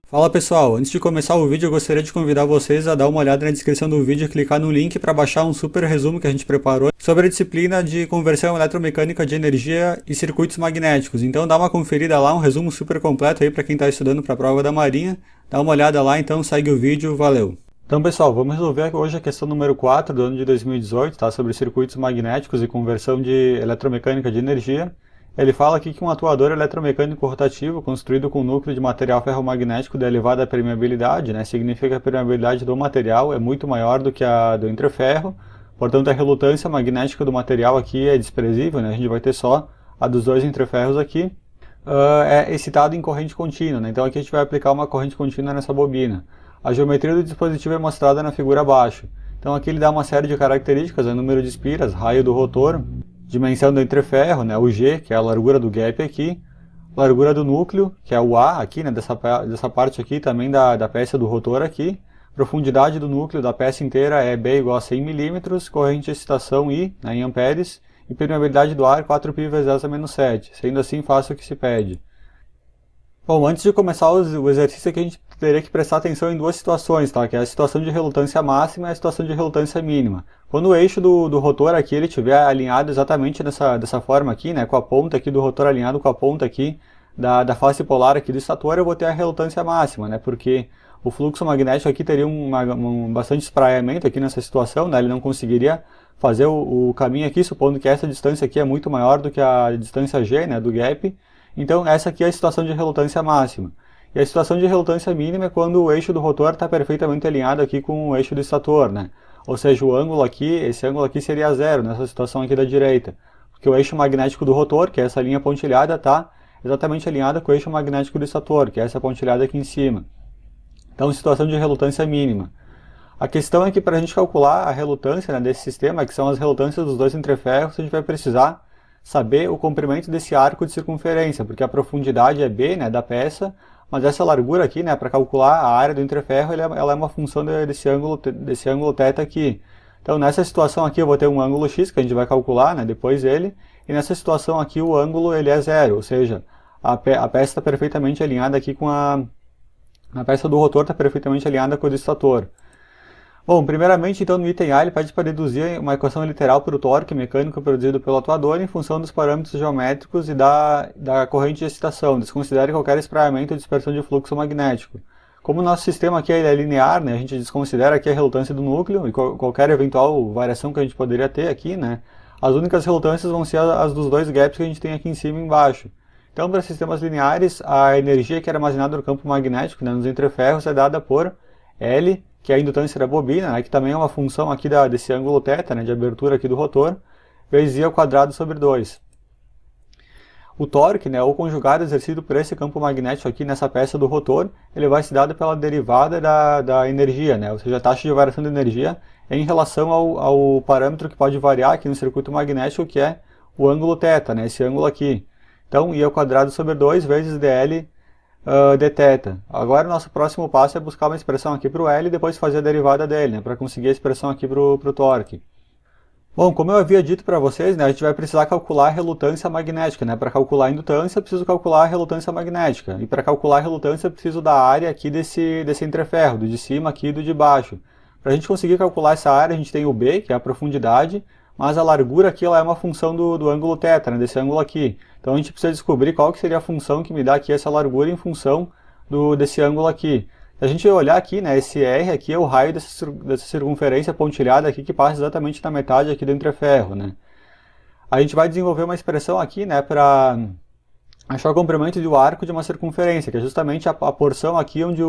Fala pessoal, antes de começar o vídeo eu gostaria de convidar vocês a dar uma olhada na descrição do vídeo e clicar no link para baixar um super resumo que a gente preparou sobre a disciplina de conversão eletromecânica de energia e circuitos magnéticos. Então dá uma conferida lá, um resumo super completo aí para quem está estudando para a prova da Marinha. Dá uma olhada lá, então segue o vídeo, valeu! Então pessoal, vamos resolver hoje a questão número 4 do ano de 2018, tá? Sobre circuitos magnéticos e conversão de eletromecânica de energia. Ele fala aqui que um atuador eletromecânico rotativo construído com núcleo de material ferromagnético de elevada permeabilidade, né, significa que a permeabilidade do material é muito maior do que a do entreferro, portanto a relutância magnética do material aqui é desprezível, né, a gente vai ter só a dos dois entreferros aqui, é excitado em corrente contínua, né, então aqui a gente vai aplicar uma corrente contínua nessa bobina. A geometria do dispositivo é mostrada na figura abaixo, então aqui ele dá uma série de características, o número de espiras, raio do rotor, dimensão do entreferro, né, o G, que é a largura do gap aqui, largura do núcleo, que é o A aqui, né, dessa parte aqui, também da peça do rotor aqui, profundidade do núcleo da peça inteira é B igual a 100 mm, corrente de excitação I, né, em amperes, e permeabilidade do ar 4π vezes 10⁻⁷, sendo assim faça o que se pede. Bom, antes de começar o exercício aqui, a gente teria que prestar atenção em duas situações, tá? Que é a situação de relutância máxima e a situação de relutância mínima. Quando o eixo do rotor aqui ele estiver alinhado exatamente dessa forma aqui, né? Com a ponta aqui do rotor alinhado com a ponta aqui da face polar aqui do estator, eu vou ter a relutância máxima, né? Porque o fluxo magnético aqui teria bastante espraiamento aqui nessa situação, né? Ele não conseguiria fazer o caminho aqui, supondo que essa distância aqui é muito maior do que a distância G, né? Do gap. Então essa aqui é a situação de relutância máxima. E a situação de relutância mínima é quando o eixo do rotor está perfeitamente alinhado aqui com o eixo do estator, né? Ou seja, o ângulo aqui, esse ângulo aqui seria zero nessa situação aqui da direita. Porque o eixo magnético do rotor, que é essa linha pontilhada, está exatamente alinhada com o eixo magnético do estator, que é essa pontilhada aqui em cima. Então, situação de relutância mínima. A questão é que para a gente calcular a relutância, né, desse sistema, que são as relutâncias dos dois entreferros, a gente vai precisar saber o comprimento desse arco de circunferência, porque a profundidade é B, né, da peça, mas essa largura aqui, né, para calcular a área do entreferro, ela é uma função desse ângulo θ aqui. Então nessa situação aqui eu vou ter um ângulo x, que a gente vai calcular, né, depois ele, e nessa situação aqui o ângulo ele é zero, ou seja, a peça está perfeitamente alinhada aqui com a peça do rotor está perfeitamente alinhada com o do estator. Bom, primeiramente, então, no item A, ele pede para deduzir uma equação literal para o torque mecânico produzido pelo atuador em função dos parâmetros geométricos e da corrente de excitação. Desconsidere qualquer espraiamento ou dispersão de fluxo magnético. Como o nosso sistema aqui é linear, né, a gente desconsidera aqui a relutância do núcleo e qualquer eventual variação que a gente poderia ter aqui, né, as únicas relutâncias vão ser as dos dois gaps que a gente tem aqui em cima e embaixo. Então, para sistemas lineares, a energia que é armazenada no campo magnético, né, nos entreferros, é dada por L, que é a indutância da bobina, né, que também é uma função aqui desse ângulo θ, né, de abertura aqui do rotor, vezes I ao quadrado sobre 2. O torque, né, ou conjugado exercido por esse campo magnético aqui nessa peça do rotor, ele vai ser dado pela derivada da energia, né, ou seja, a taxa de variação da energia em relação ao parâmetro que pode variar aqui no circuito magnético, que é o ângulo θ, né, esse ângulo aqui. Então, I ao quadrado sobre 2 vezes dl dθ. Agora o nosso próximo passo é buscar uma expressão aqui para o L e depois fazer a derivada dele, né, para conseguir a expressão aqui para o torque. Bom, como eu havia dito para vocês, né, a gente vai precisar calcular a relutância magnética, né? Para calcular a indutância eu preciso calcular a relutância magnética, e para calcular a relutância eu preciso da área aqui desse entreferro, do de cima aqui e do de baixo. Para a gente conseguir calcular essa área a gente tem o B, que é a profundidade, mas a largura aqui ela é uma função do ângulo θ, né, desse ângulo aqui. Então a gente precisa descobrir qual que seria a função que me dá aqui essa largura em função desse ângulo aqui. Se a gente olhar aqui, né, esse R aqui é o raio dessa circunferência pontilhada aqui que passa exatamente na metade aqui do entreferro, né. A gente vai desenvolver uma expressão aqui, né, para achar o comprimento do arco de uma circunferência, que é justamente a porção aqui onde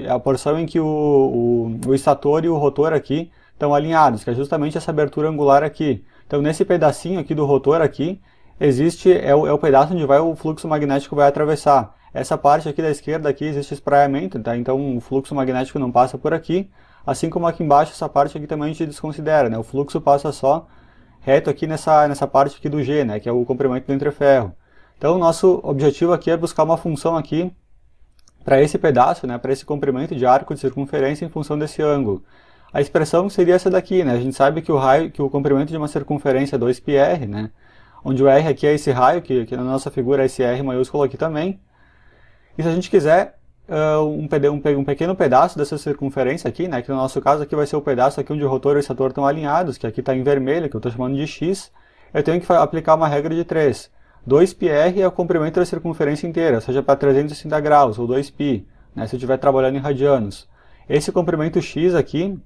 a porção em que o estator e o rotor aqui estão alinhados, que é justamente essa abertura angular aqui. Então nesse pedacinho aqui do rotor aqui, é o pedaço onde o fluxo magnético vai atravessar. Essa parte aqui da esquerda aqui existe espraiamento, tá? Então o fluxo magnético não passa por aqui, assim como aqui embaixo essa parte aqui também a gente desconsidera, né? O fluxo passa só reto aqui nessa parte aqui do G, né? Que é o comprimento do entreferro. Então o nosso objetivo aqui é buscar uma função aqui para esse pedaço, né? Para esse comprimento de arco de circunferência em função desse ângulo. A expressão seria essa daqui, né? A gente sabe que o comprimento de uma circunferência é 2πr, né? onde o R aqui é esse raio, que na nossa figura é esse R maiúsculo aqui também. E se a gente quiser um pequeno pedaço dessa circunferência aqui, né, que no nosso caso aqui vai ser o pedaço aqui onde o rotor e o estator estão alinhados, que aqui está em vermelho, que eu estou chamando de X, eu tenho que aplicar uma regra de 3. 2πr é o comprimento da circunferência inteira, seja para 360 graus, ou 2π, né, se eu estiver trabalhando em radianos. Esse comprimento X aqui,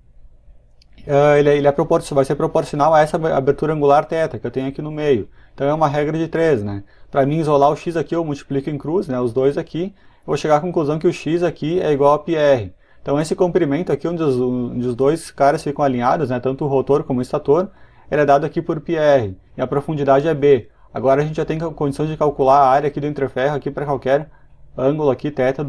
ele vai ser proporcional a essa abertura angular θ, que eu tenho aqui no meio. Então é uma regra de 3, né? Para mim isolar o X aqui, eu multiplico em cruz, né, os dois aqui, eu vou chegar à conclusão que o X aqui é igual a πr. Então esse comprimento aqui, onde os dois caras ficam alinhados, né, tanto o rotor como o estator, ele é dado aqui por πr, e a profundidade é b. Agora a gente já tem condição de calcular a área aqui do entreferro aqui para qualquer ângulo aqui θ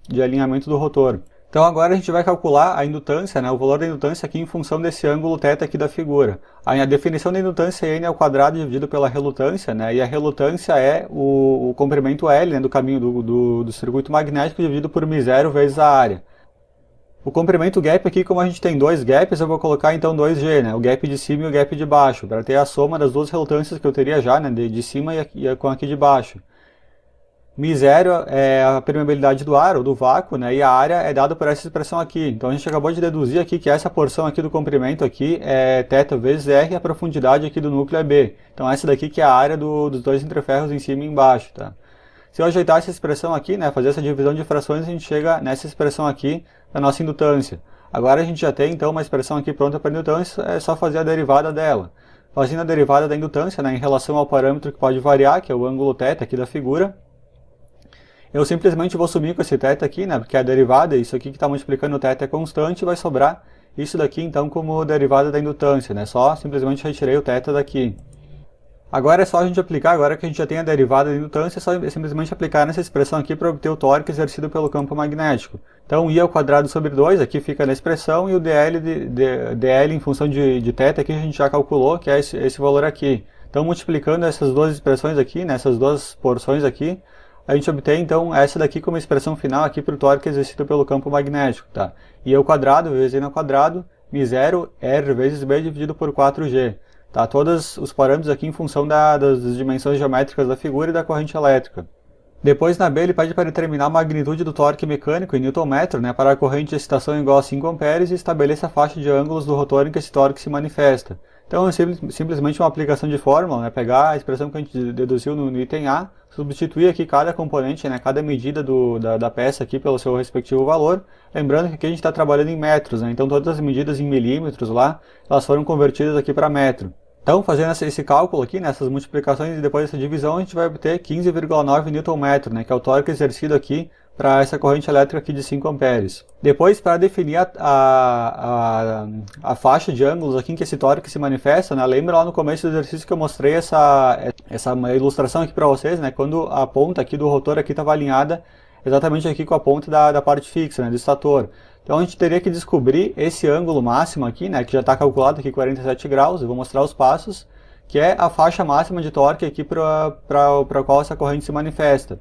de alinhamento do rotor. Então agora a gente vai calcular a indutância, né, o valor da indutância aqui em função desse ângulo θ aqui da figura. A definição da indutância é n ao quadrado dividido pela relutância, né, e a relutância é o comprimento L, né, do caminho do circuito magnético dividido por μ0 vezes a área. O comprimento gap aqui, como a gente tem dois gaps, eu vou colocar então 2G, né, o gap de cima e o gap de baixo, para ter a soma das duas relutâncias que eu teria já, né, de cima e com aqui de baixo. μ0 é a permeabilidade do ar, ou do vácuo, né, e a área é dada por essa expressão aqui. Então a gente acabou de deduzir aqui que essa porção aqui do comprimento aqui é θ vezes r, e a profundidade aqui do núcleo é b. Então essa daqui que é a área dos dois entreferros em cima e embaixo. Tá? Se eu ajeitar essa expressão aqui, né, fazer essa divisão de frações, a gente chega nessa expressão aqui da nossa indutância. Agora a gente já tem então uma expressão aqui pronta para indutância, é só fazer a derivada dela. Fazendo a derivada da indutância, né, em relação ao parâmetro que pode variar, que é o ângulo θ aqui da figura, eu simplesmente vou sumir com esse θ aqui, né, porque é a derivada, isso aqui que está multiplicando o θ é constante, e vai sobrar isso daqui então como derivada da indutância, né, só simplesmente retirei o θ daqui. Agora é só a gente aplicar, agora que a gente já tem a derivada da indutância, é só simplesmente aplicar nessa expressão aqui para obter o torque exercido pelo campo magnético. Então I ao quadrado sobre 2, aqui fica na expressão, e o dl em função de θ aqui a gente já calculou, que é esse valor aqui. Então multiplicando essas duas expressões aqui, nessas duas porções aqui, a gente obtém então essa daqui como expressão final aqui para o torque exercido pelo campo magnético. Tá? I ao quadrado vezes N ao quadrado, μ0 R vezes B dividido por 4G. Tá? Todos os parâmetros aqui em função das dimensões geométricas da figura e da corrente elétrica. Depois na B ele pede para determinar a magnitude do torque mecânico em Newton-metro, né, para a corrente de excitação igual a 5 amperes e estabeleça a faixa de ângulos do rotor em que esse torque se manifesta. Então é simplesmente uma aplicação de fórmula, né, pegar a expressão que a gente deduziu no item A, substituir aqui cada componente, né, cada medida da peça aqui pelo seu respectivo valor, lembrando que aqui a gente está trabalhando em metros, né, então todas as medidas em milímetros lá, elas foram convertidas aqui para metro. Então, fazendo esse cálculo aqui, nessas multiplicações e depois dessa divisão, a gente vai obter 15,9 Nm, né, que é o torque exercido aqui para essa corrente elétrica aqui de 5 amperes. Depois, para definir a faixa de ângulos aqui em que esse torque se manifesta, né, lembra lá no começo do exercício que eu mostrei essa ilustração aqui para vocês, né, quando a ponta aqui do rotor aqui estava alinhada exatamente aqui com a ponta da parte fixa, né, do estator. Então a gente teria que descobrir esse ângulo máximo aqui, né, que já está calculado aqui 47 graus, eu vou mostrar os passos, que é a faixa máxima de torque aqui para a qual essa corrente se manifesta.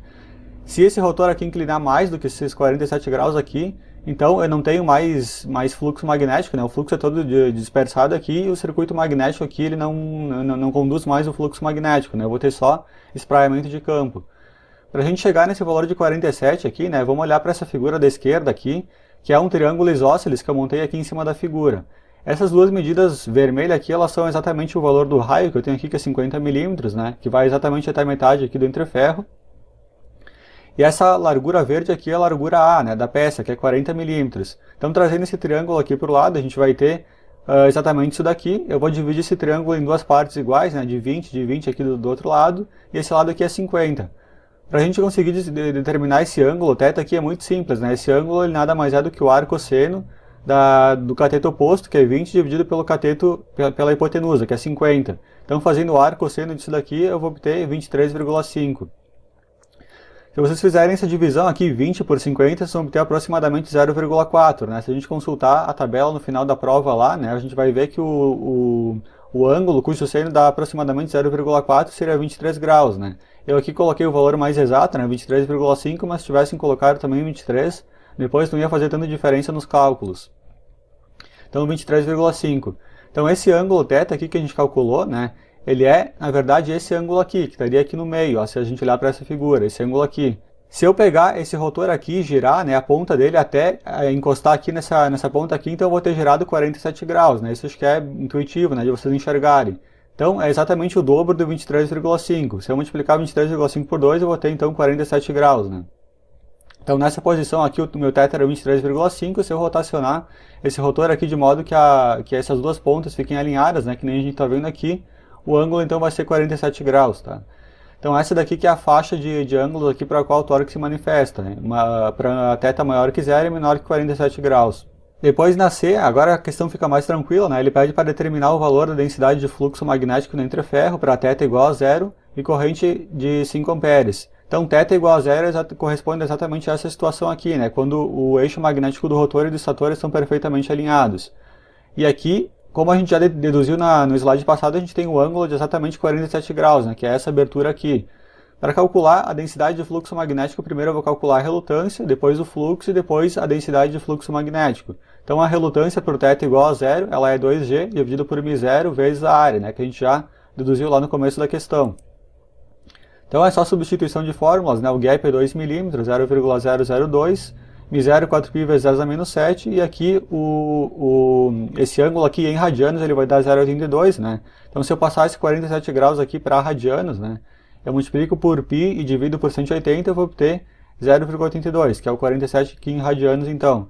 Se esse rotor aqui inclinar mais do que esses 47 graus aqui, então eu não tenho mais fluxo magnético, né, o fluxo é todo dispersado aqui, e o circuito magnético aqui ele não conduz mais o fluxo magnético, né, eu vou ter só espraiamento de campo. Para a gente chegar nesse valor de 47 aqui, né, vamos olhar para essa figura da esquerda aqui, que é um triângulo isósceles que eu montei aqui em cima da figura. Essas duas medidas vermelhas aqui, elas são exatamente o valor do raio que eu tenho aqui, que é 50 milímetros, né, que vai exatamente até a metade aqui do entreferro. E essa largura verde aqui é a largura A, né, da peça, que é 40 milímetros. Então, trazendo esse triângulo aqui para o lado, a gente vai ter exatamente isso daqui. Eu vou dividir esse triângulo em duas partes iguais, né, de 20 aqui do outro lado, e esse lado aqui é 50. Para a gente conseguir determinar esse ângulo, o θ aqui é muito simples, né? Esse ângulo ele nada mais é do que o ar cosseno do cateto oposto, que é 20, dividido pela hipotenusa, que é 50. Então, fazendo o ar cosseno disso daqui, eu vou obter 23,5. Se vocês fizerem essa divisão aqui, 20 por 50, vocês vão obter aproximadamente 0,4. Né? Se a gente consultar a tabela no final da prova lá, né, a gente vai ver que o ângulo cujo seno dá aproximadamente 0,4 seria 23 graus. Né? Eu aqui coloquei o valor mais exato, né, 23,5, mas se tivessem colocado também 23, depois não ia fazer tanta diferença nos cálculos. Então 23,5. Então esse ângulo θ aqui que a gente calculou, né, ele é, na verdade, esse ângulo aqui, que estaria aqui no meio, ó, se a gente olhar para essa figura, esse ângulo aqui. Se eu pegar esse rotor aqui e girar, né, a ponta dele até encostar aqui nessa ponta aqui, então eu vou ter girado 47 graus, né? Isso acho que é intuitivo, né, de vocês enxergarem. Então é exatamente o dobro do 23,5. Se eu multiplicar 23,5 por 2, eu vou ter então 47 graus, né? Então nessa posição aqui o meu θ era 23,5, se eu rotacionar esse rotor aqui de modo que essas duas pontas fiquem alinhadas, né, que nem a gente está vendo aqui, o ângulo então vai ser 47 graus, tá? Então essa daqui que é a faixa de ângulos aqui para a qual o tórax se manifesta, né? Para θ maior que 0 e menor que 47 graus. Depois na C, agora a questão fica mais tranquila, né? Ele pede para determinar o valor da densidade de fluxo magnético no entreferro para θ igual a 0 e corrente de 5 amperes. Então θ igual a 0 corresponde exatamente a essa situação aqui, né? Quando o eixo magnético do rotor e do estator estão perfeitamente alinhados. E aqui, como a gente já deduziu no slide passado, a gente tem o ângulo de exatamente 47 graus, né, que é essa abertura aqui. Para calcular a densidade de fluxo magnético, primeiro eu vou calcular a relutância, depois o fluxo e depois a densidade de fluxo magnético. Então a relutância por θ igual a 0, ela é 2G dividido por μ0 vezes a área, né, que a gente já deduziu lá no começo da questão. Então é só substituição de fórmulas, né, o gap é 2 mm, 0,002, μ0 4π vezes 10 a menos 7, e aqui esse ângulo aqui em radianos ele vai dar 0,82, né? Então se eu passar esse 47 graus aqui para radianos, né, eu multiplico por π e divido por 180, eu vou obter 0,82, que é o 47 aqui em radianos então.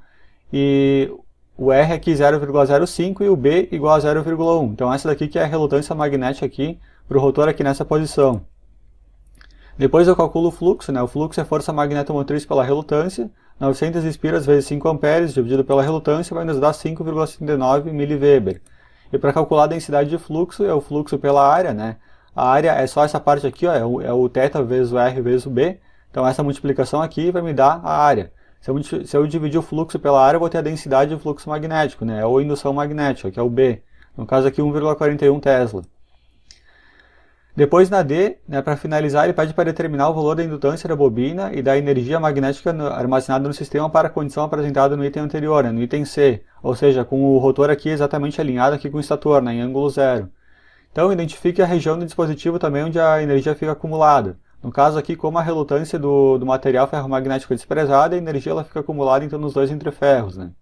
E o R aqui 0,05 e o B igual a 0,1. Então essa daqui que é a relutância magnética aqui para o rotor aqui nessa posição. Depois eu calculo o fluxo, né? O fluxo é força magnetomotriz pela relutância, 900 espiras vezes 5 amperes dividido pela relutância vai nos dar 5,79 mV. E para calcular a densidade de fluxo, é o fluxo pela área, né? A área é só essa parte aqui, ó, é o θ vezes o R vezes o B. Então essa multiplicação aqui vai me dar a área. Se eu dividir o fluxo pela área, eu vou ter a densidade de fluxo magnético, né? Ou indução magnética, que é o B. No caso aqui 1,41 Tesla. Depois na D, né, para finalizar, ele pede para determinar o valor da indutância da bobina e da energia magnética armazenada no sistema para a condição apresentada no item anterior, né, no item C, ou seja, com o rotor aqui exatamente alinhado aqui com o estator, né, em ângulo zero. Então identifique a região do dispositivo também onde a energia fica acumulada. No caso aqui, como a relutância do material ferromagnético é desprezada, a energia ela fica acumulada então nos dois entreferros, né.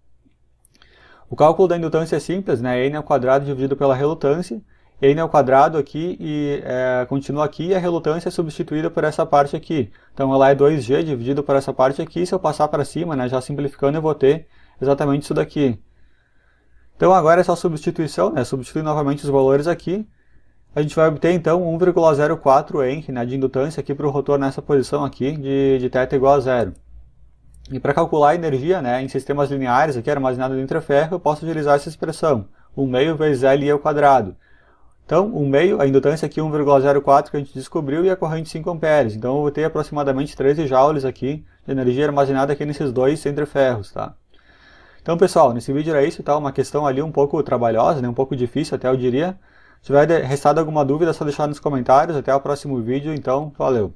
O cálculo da indutância é simples, né, N ao quadrado dividido pela relutância, N ao quadrado aqui e continua aqui e a relutância é substituída por essa parte aqui. Então ela é 2G dividido por essa parte aqui, se eu passar para cima, né, já simplificando, eu vou ter exatamente isso daqui. Então agora é só substituição, né, substituir novamente os valores aqui. A gente vai obter então 1,04 Henry, né, de indutância aqui para o rotor nessa posição aqui de θ igual a 0. E para calcular a energia, né, em sistemas lineares aqui armazenado no entreferro, eu posso utilizar essa expressão, 1/2 vezes Li ao quadrado. Então, 1/2, a indutância aqui 1,04 que a gente descobriu e a corrente 5 amperes. Então eu vou ter aproximadamente 13 joules aqui de energia armazenada aqui nesses dois entreferros, tá? Então pessoal, nesse vídeo era isso, tá? Uma questão ali um pouco trabalhosa, né? Um pouco difícil até eu diria. Se tiver restado alguma dúvida, é só deixar nos comentários. Até o próximo vídeo, então valeu!